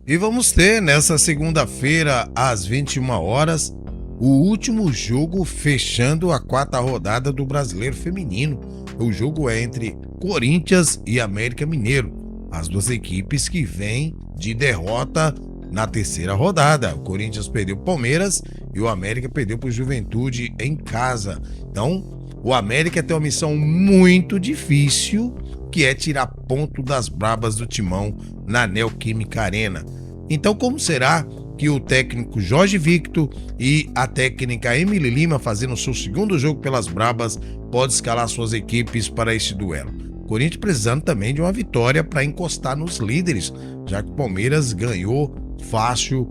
E vamos ter nessa segunda-feira, às 21 horas, o último jogo fechando a quarta rodada do Brasileiro Feminino. O jogo é entre Corinthians e América Mineiro, as duas equipes que vêm de derrota na terceira rodada. O Corinthians perdeu para o Palmeiras e o América perdeu para o Juventude em casa. Então, o América tem uma missão muito difícil, que é tirar ponto das brabas do Timão na Neoquímica Arena. Então, como será que o técnico Jorge Victor e a técnica Emily Lima, fazendo seu segundo jogo pelas brabas, pode escalar suas equipes para esse duelo? Corinthians precisando também de uma vitória para encostar nos líderes, já que o Palmeiras ganhou fácil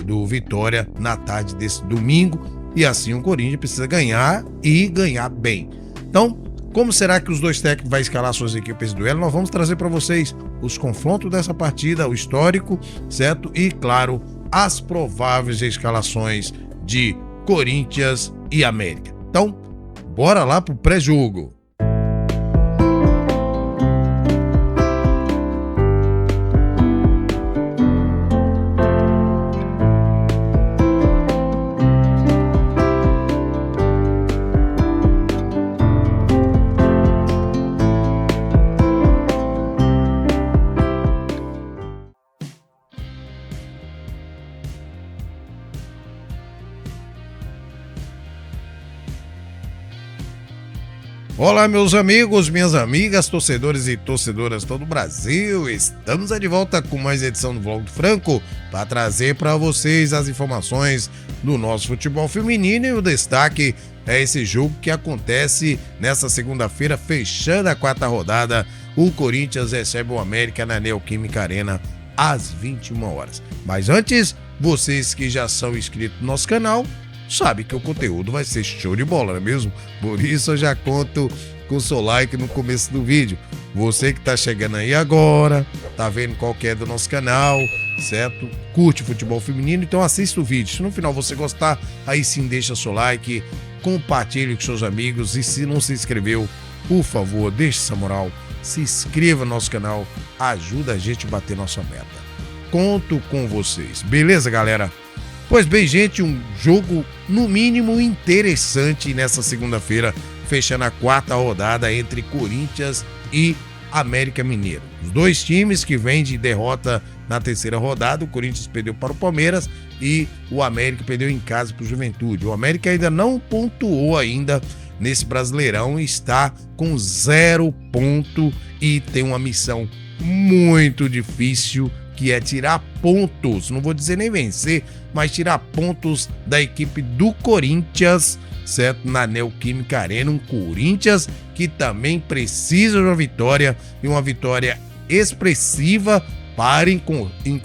do Vitória na tarde desse domingo, e assim o Corinthians precisa ganhar e ganhar bem. Então, como será que os dois técnicos vão escalar suas equipes de duelo? Nós vamos trazer para vocês os confrontos dessa partida, o histórico, certo? E, claro, as prováveis escalações de Corinthians e América. Então, bora lá pro pré-jogo. Olá, meus amigos, minhas amigas, torcedores e torcedoras de todo o Brasil. Estamos de volta com mais edição do Vlog do Franco para trazer para vocês as informações do nosso futebol feminino, e o destaque é esse jogo que acontece nessa segunda-feira, fechando a quarta rodada. O Corinthians recebe o América na Neoquímica Arena às 21 horas. Mas antes, vocês que já são inscritos no nosso canal, sabe que o conteúdo vai ser show de bola, não é mesmo? Por isso eu já conto com o seu like no começo do vídeo. Você que tá chegando aí agora, tá vendo qual que é do nosso canal, certo? Curte futebol feminino, então assista o vídeo. Se no final você gostar, aí sim deixa seu like, compartilhe com seus amigos, e se não se inscreveu, por favor, deixe essa moral, se inscreva no nosso canal, ajuda a gente a bater nossa meta. Conto com vocês, beleza, galera? Pois bem, gente, um jogo no mínimo interessante nessa segunda-feira, fechando a quarta rodada entre Corinthians e América Mineiro. Os dois times que vêm de derrota na terceira rodada, o Corinthians perdeu para o Palmeiras e o América perdeu em casa para o Juventude. O América ainda não pontuou ainda nesse Brasileirão, está com 0 ponto e tem uma missão muito difícil, que é tirar pontos, não vou dizer nem vencer, mas tirar pontos da equipe do Corinthians, certo? Na Neoquímica Arena, um Corinthians que também precisa de uma vitória, e uma vitória expressiva para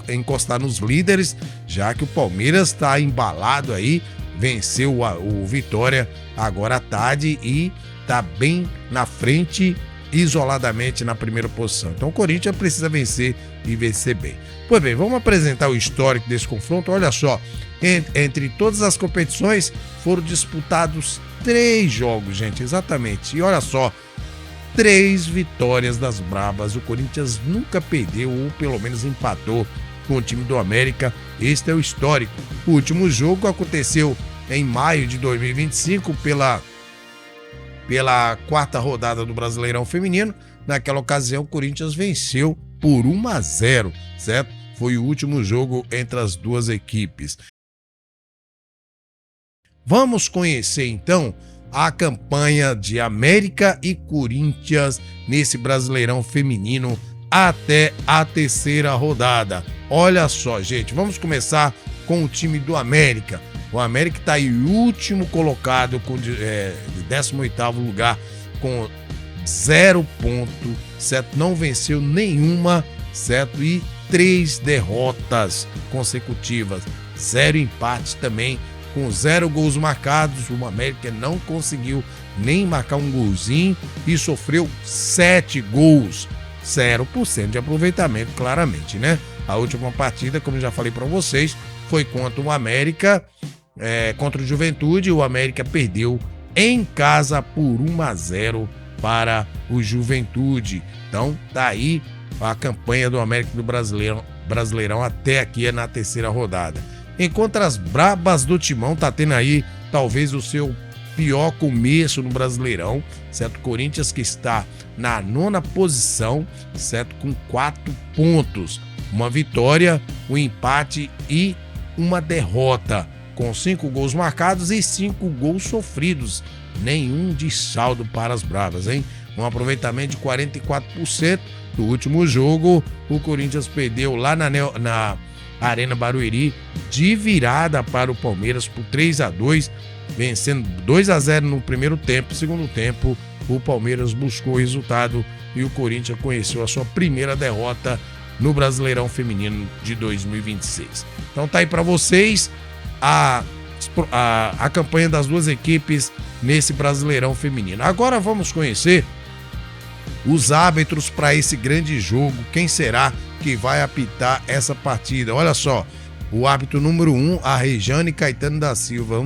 encostar nos líderes, já que o Palmeiras está embalado aí, venceu o Vitória agora à tarde e está bem na frente, isoladamente na primeira posição. Então o Corinthians precisa vencer e vencer bem. Pois bem, vamos apresentar o histórico desse confronto. Olha só, entre todas as competições foram disputados 3 jogos, gente, exatamente. E olha só, 3 vitórias das brabas. O Corinthians nunca perdeu, ou pelo menos empatou com o time do América. Este é o histórico. O último jogo aconteceu em maio de 2025 pela quarta rodada do Brasileirão Feminino. Naquela ocasião, o Corinthians venceu por 1-0, certo? Foi o último jogo entre as duas equipes. Vamos conhecer, então, a campanha de América e Corinthians nesse Brasileirão Feminino até a terceira rodada. Olha só, gente, vamos começar com o time do América. O América está aí último colocado, com 18º lugar, com 0 ponto, certo? Não venceu nenhuma, certo? E 3 derrotas consecutivas, 0 empates também, com 0 gols marcados. O América não conseguiu nem marcar um golzinho e sofreu 7 gols, 0% de aproveitamento, claramente, né? A última partida, como já falei para vocês, foi contra o América, contra o Juventude. O América perdeu em casa por 1-0 para o Juventude. Então, tá aí a campanha do América do Brasileiro Brasileirão até aqui na terceira rodada. Enquanto as brabas do Timão tá tendo aí talvez o seu pior começo no Brasileirão, certo? Corinthians que está na 9ª posição, certo? Com 4 pontos, uma vitória, um empate e uma derrota, com 5 gols marcados e 5 gols sofridos, nenhum de saldo para as bravas, hein? Um aproveitamento de 44%. No último jogo, o Corinthians perdeu lá na Arena Barueri de virada para o Palmeiras por 3-2, vencendo 2-0 no primeiro tempo. Segundo tempo, o Palmeiras buscou o resultado e o Corinthians conheceu a sua primeira derrota no Brasileirão Feminino de 2026. Então tá aí para vocês a campanha das duas equipes nesse Brasileirão Feminino. Agora vamos conhecer os árbitros para esse grande jogo. Quem será que vai apitar essa partida? Olha só, o árbitro número 1, a Rejane Caetano da Silva.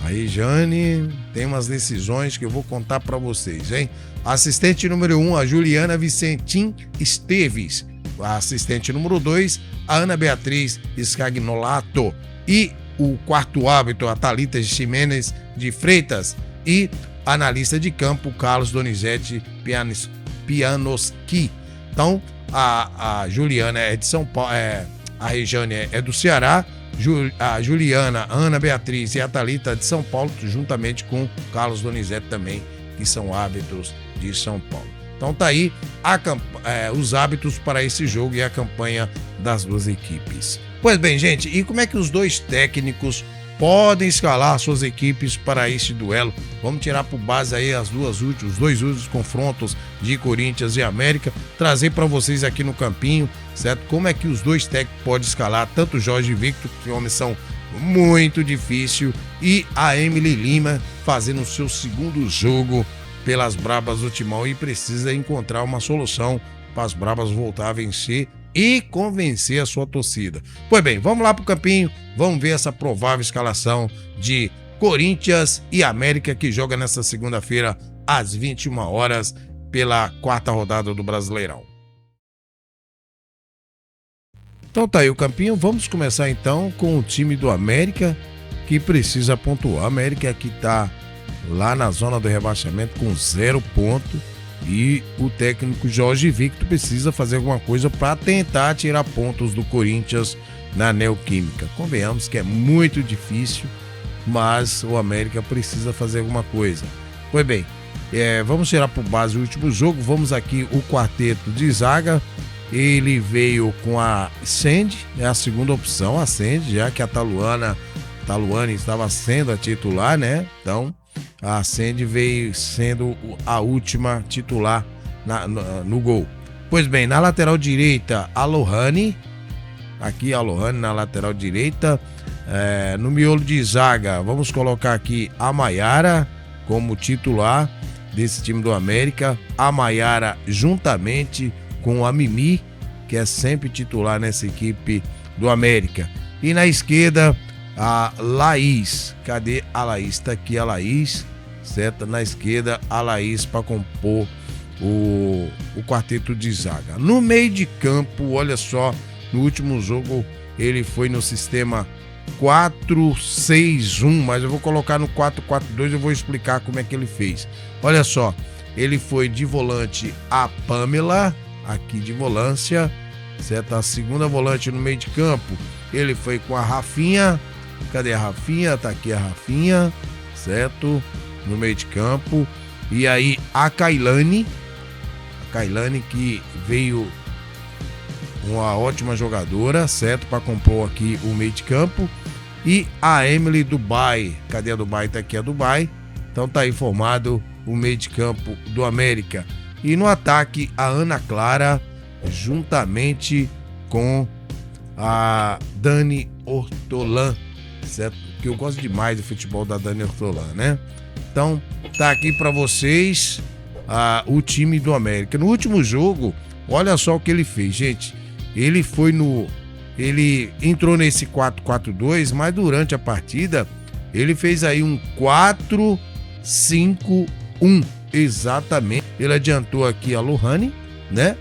A Rejane tem umas decisões que eu vou contar para vocês, hein? Assistente número 1, a Juliana Vicentim Esteves. A assistente número 2, a Ana Beatriz Scagnolato. E o quarto árbitro, a Thalita Ximenes de Freitas. E analista de campo, Carlos Donizete Pianoski. Então, a Juliana é de São Paulo, a Rejane é do Ceará, a Juliana, a Ana Beatriz e a Thalita de São Paulo, juntamente com Carlos Donizete também, que são árbitros de São Paulo. Então tá aí os árbitros para esse jogo e a campanha das duas equipes. Pois bem, gente, e como é que os dois técnicos podem escalar suas equipes para este duelo? Vamos tirar por base aí os dois últimos confrontos de Corinthians e América, trazer para vocês aqui no campinho, certo? Como é que os dois técnicos podem escalar, tanto Jorge e Victor, que é uma missão muito difícil, e a Emily Lima fazendo o seu segundo jogo pelas Brabas do Timão e precisa encontrar uma solução para as Brabas voltar a vencer e convencer a sua torcida. Pois bem, vamos lá pro campinho, vamos ver essa provável escalação de Corinthians e América, que joga nesta segunda-feira às 21 horas pela 4ª rodada do Brasileirão. Então tá aí o campinho, vamos começar então com o time do América, que precisa pontuar. A América que tá lá na zona do rebaixamento com 0 ponto. E o técnico Jorge Victor precisa fazer alguma coisa para tentar tirar pontos do Corinthians na Neoquímica. Convenhamos que é muito difícil, mas o América precisa fazer alguma coisa. Pois bem, vamos tirar por base o último jogo. Vamos aqui o quarteto de zaga. Ele veio com a Sandy, é a segunda opção, a Sandy, já que a Taluane estava sendo a titular, né? Então a Sandy veio sendo a última titular no gol. Pois bem, na lateral direita, a Lohane. Aqui a Lohane na lateral direita. No miolo de zaga, vamos colocar aqui a Maiara como titular desse time do América. A Maiara juntamente com a Mimi, que é sempre titular nessa equipe do América. E na esquerda, a Laís. Cadê a Laís? Tá aqui a Laís, certo? Na esquerda, a Laís para compor o quarteto de zaga. No meio de campo, olha só, no último jogo ele foi no sistema 4-6-1, mas eu vou colocar no 4-4-2, eu vou explicar como é que ele fez. Olha só, ele foi de volante a Pamela, aqui de volância, certo? A segunda volante no meio de campo, ele foi com a Rafinha. Cadê a Rafinha? Tá aqui a Rafinha, certo? No meio de campo. E aí a Kailane que veio uma ótima jogadora, certo? Para compor aqui o meio de campo. E a Emily Dubai. Cadê a Dubai? Tá aqui a Dubai. Então tá aí formado o meio de campo do América. E no ataque, a Ana Clara, juntamente com a Dani Ortolan, certo? Que eu gosto demais do futebol da Dani Ortolan, né? Então, tá aqui para vocês o time do América. No último jogo, olha só o que ele fez, gente. Ele entrou nesse 4-4-2, mas durante a partida, ele fez aí um 4-5-1. Exatamente. Ele adiantou aqui a Lohane, né?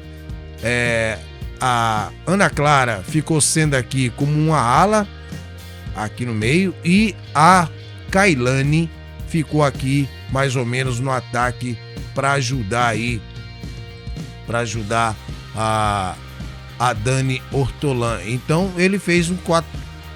A Ana Clara ficou sendo aqui como uma ala, aqui no meio, e a Kailane ficou aqui mais ou menos no ataque para ajudar aí, para ajudar a Dani Ortolan. Então ele fez um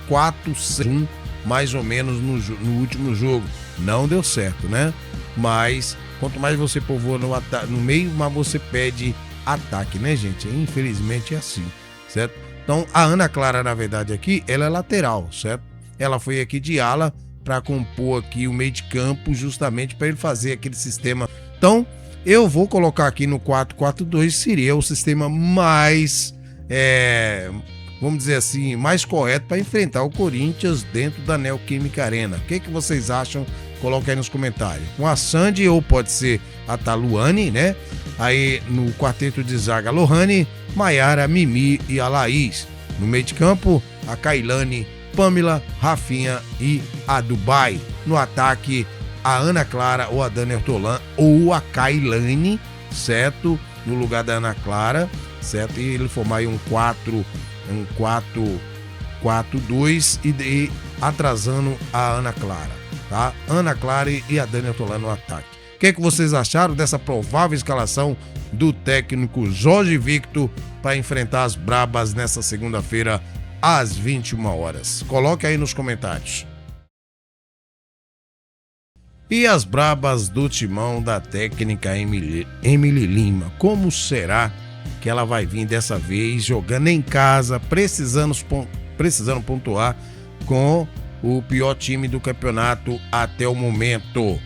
4-4-1 mais ou menos no último jogo. Não deu certo, né? Mas quanto mais você povoa no meio, mais você pede ataque, né, gente? Infelizmente é assim, certo? Então a Ana Clara, na verdade, aqui, ela é lateral, certo? Ela foi aqui de ala para compor aqui o meio de campo, justamente para ele fazer aquele sistema. Então eu vou colocar aqui no 4-4-2, seria o sistema mais, vamos dizer assim, mais correto para enfrentar o Corinthians dentro da Neoquímica Arena. O que vocês acham? Coloque aí nos comentários. Com a Sandy, ou pode ser a Taluane, né? Aí no quarteto de zaga, Lohane, Maiara, Mimi e a Laís. No meio de campo, a Kailane, Pamela, Rafinha e a Dubai. No ataque, a Ana Clara ou a Dani Ortolan ou a Kailane, certo? No lugar da Ana Clara, certo? E ele formar aí um 4-4-2 e atrasando a Ana Clara, tá? Ana Clara e a Dani Ortolan no ataque. O que vocês acharam dessa provável escalação do técnico Jorge Victor para enfrentar as Brabas nessa segunda-feira às 21 horas? Coloque aí nos comentários. E as Brabas do timão da técnica Emily Lima, como será que ela vai vir dessa vez jogando em casa, precisando pontuar com o pior time do campeonato até o momento?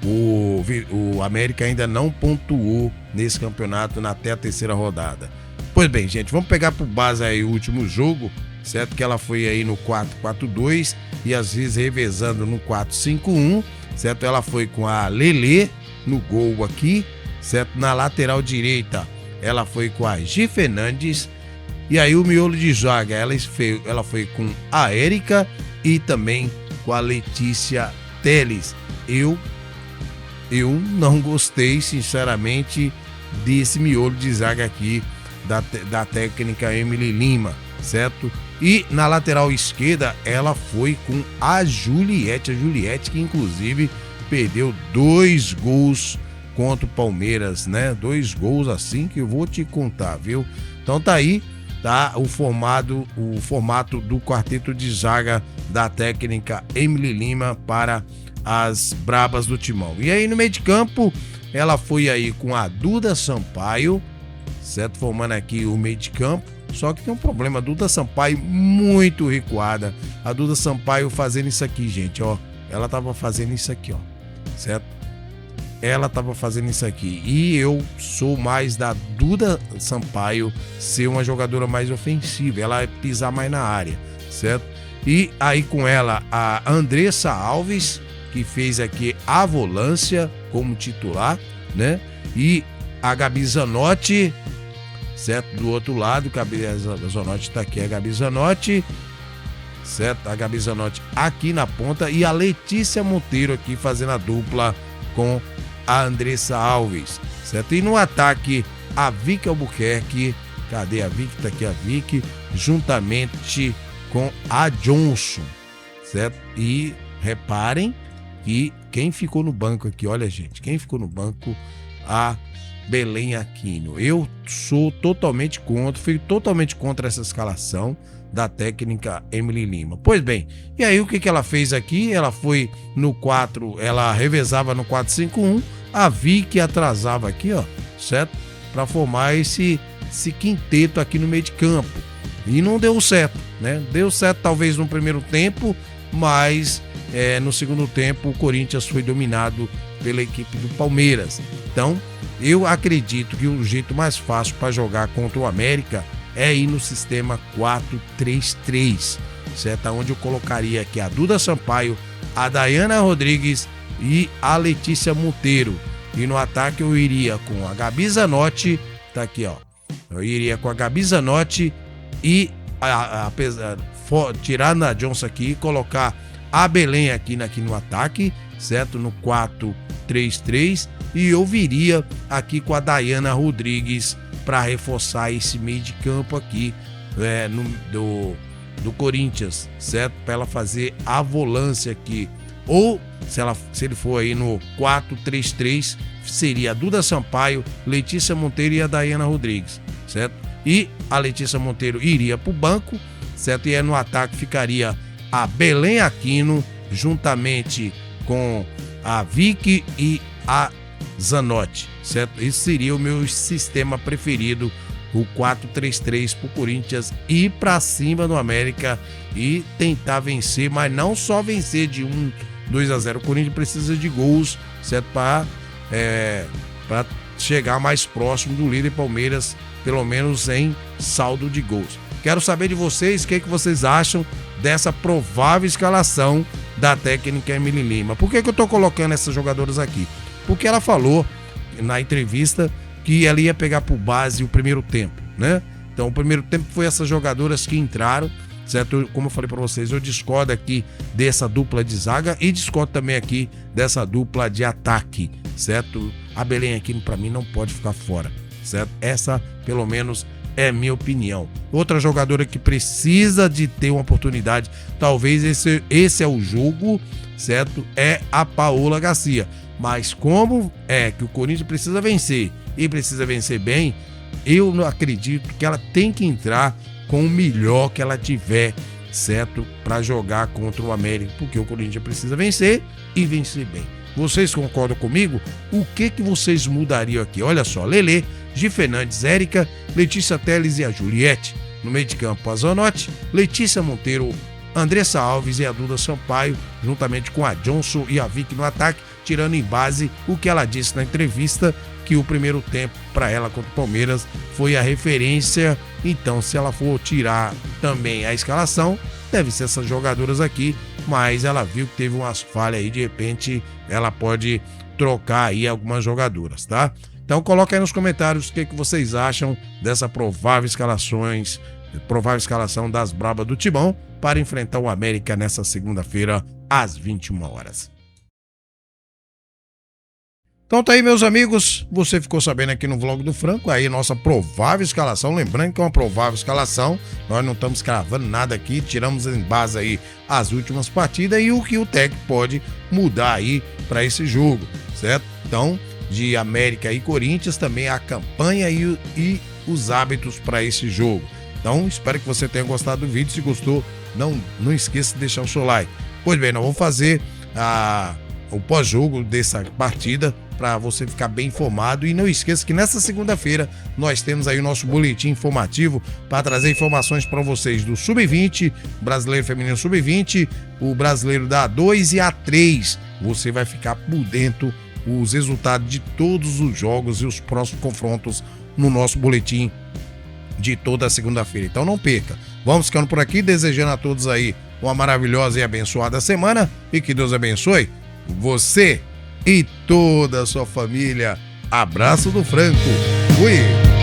O América ainda não pontuou nesse campeonato até a terceira rodada. Pois bem, gente, vamos pegar por base aí o último jogo, certo? Que ela foi aí no 4-4-2 e às vezes revezando no 4-5-1, certo? Ela foi com a Lelê no gol aqui, certo? Na lateral direita, ela foi com a Gi Fernandes. E aí o miolo de zaga, ela foi com a Érica e também com a Letícia Teles. Eu não gostei, sinceramente, desse miolo de zaga aqui da técnica Emily Lima, certo? E na lateral esquerda, ela foi com a Juliette, que inclusive perdeu 2 gols contra o Palmeiras, né? 2 gols assim que eu vou te contar, viu? Então tá aí, tá? O formato do quarteto de zaga da técnica Emily Lima para as Brabas do timão. E aí no meio de campo, ela foi aí com a Duda Sampaio, certo? Formando aqui o meio de campo. Só que tem um problema, a Duda Sampaio muito recuada. A Duda Sampaio fazendo isso aqui, gente, ó. Ela tava fazendo isso aqui, ó, certo? Ela tava fazendo isso aqui. E eu sou mais da Duda Sampaio ser uma jogadora mais ofensiva, ela pisar mais na área, certo? E aí com ela a Andressa Alves, que fez aqui a volância como titular, né? E a Gabi Zanotti, certo? Do outro lado, a Gabi Zanotti tá aqui, a Gabi Zanotti, certo? A Gabi Zanotti aqui na ponta e a Letícia Monteiro aqui fazendo a dupla com a Andressa Alves, certo? E no ataque, a Vicky Albuquerque, cadê a Vicky? Tá aqui a Vicky, juntamente com a Johnson, certo? E reparem que quem ficou no banco aqui, olha gente, quem ficou no banco, a Belém Aquino. Eu sou totalmente contra, fui totalmente contra essa escalação da técnica Emily Lima. Pois bem, e aí o que ela fez aqui? Ela foi no 4, ela revezava no 4-5-1, a Vicky atrasava aqui, ó, certo? Para formar esse quinteto aqui no meio de campo. E não deu certo, né? Deu certo talvez no primeiro tempo, mas no segundo tempo o Corinthians foi dominado pela equipe do Palmeiras. Então, eu acredito que o jeito mais fácil para jogar contra o América é ir no sistema 4-3-3, certo? Onde eu colocaria aqui a Duda Sampaio, a Dayana Rodrigues e a Letícia Monteiro. E no ataque eu iria com a Gabi Zanotti, tá aqui, ó. Eu iria com a Gabi Zanotti e tirar na Johnson aqui e colocar a Belém aqui no ataque, certo? No 4-3-3. E eu viria aqui com a Dayana Rodrigues para reforçar esse meio de campo aqui do Corinthians, certo? Para ela fazer a volância aqui. Ou, se ele for aí no 4-3-3, seria a Duda Sampaio, Letícia Monteiro e a Dayana Rodrigues, certo? E a Letícia Monteiro iria para o banco, certo? E aí no ataque ficaria a Belém Aquino, juntamente com a Vicky e a Zanotti, certo? Esse seria o meu sistema preferido, o 4-3-3 pro Corinthians ir pra cima do América e tentar vencer, mas não só vencer de 2-0. O Corinthians precisa de gols, certo? Para chegar mais próximo do líder Palmeiras, pelo menos em saldo de gols. Quero saber de vocês o que vocês acham dessa provável escalação da técnica Emily Lima. Por que eu tô colocando essas jogadoras aqui? Porque ela falou na entrevista que ela ia pegar por base o primeiro tempo, né? Então, o primeiro tempo foi essas jogadoras que entraram, certo? Como eu falei para vocês, eu discordo aqui dessa dupla de zaga e discordo também aqui dessa dupla de ataque, certo? A Belém Aquino, para mim, não pode ficar fora, certo? Essa, pelo menos, é minha opinião. Outra jogadora que precisa de ter uma oportunidade, talvez esse é o jogo, certo? É a Paola Garcia. Mas como é que o Corinthians precisa vencer e precisa vencer bem, eu não acredito que ela tem que entrar com o melhor que ela tiver, certo? Para jogar contra o América, porque o Corinthians precisa vencer e vencer bem. Vocês concordam comigo? O que vocês mudariam aqui? Olha só, Lelê, Gi Fernandes, Érica, Letícia Teles e a Juliette. No meio de campo, a Zanotti, Letícia Monteiro, Andressa Alves e a Duda Sampaio, juntamente com a Johnson e a Vicky no ataque, tirando em base o que ela disse na entrevista, que o primeiro tempo para ela contra o Palmeiras foi a referência. Então, se ela for tirar também a escalação, deve ser essas jogadoras aqui, mas ela viu que teve umas falhas aí, de repente ela pode trocar aí algumas jogadoras, tá? Então coloca aí nos comentários o que vocês acham dessa provável escalação das Brabas do Timão para enfrentar o América nessa segunda-feira às 21 horas. Então tá aí, meus amigos, você ficou sabendo aqui no Vlog do Franco, aí nossa provável escalação, lembrando que é uma provável escalação, nós não estamos cravando nada aqui, tiramos em base aí as últimas partidas e o que o técnico pode mudar aí para esse jogo, certo? Então, de América e Corinthians, também a campanha e os hábitos para esse jogo. Então, espero que você tenha gostado do vídeo, se gostou, não esqueça de deixar o seu like. Pois bem, nós vamos fazer o pós-jogo dessa partida para você ficar bem informado. E não esqueça que nessa segunda-feira nós temos aí o nosso boletim informativo para trazer informações para vocês do Sub-20, Brasileiro Feminino Sub-20, o Brasileiro da A2 e A3. Você vai ficar por dentro os resultados de todos os jogos e os próximos confrontos no nosso boletim de toda segunda-feira. Então não perca. Vamos ficando por aqui, desejando a todos aí uma maravilhosa e abençoada semana e que Deus abençoe você e toda a sua família. Abraço do Franco. Fui!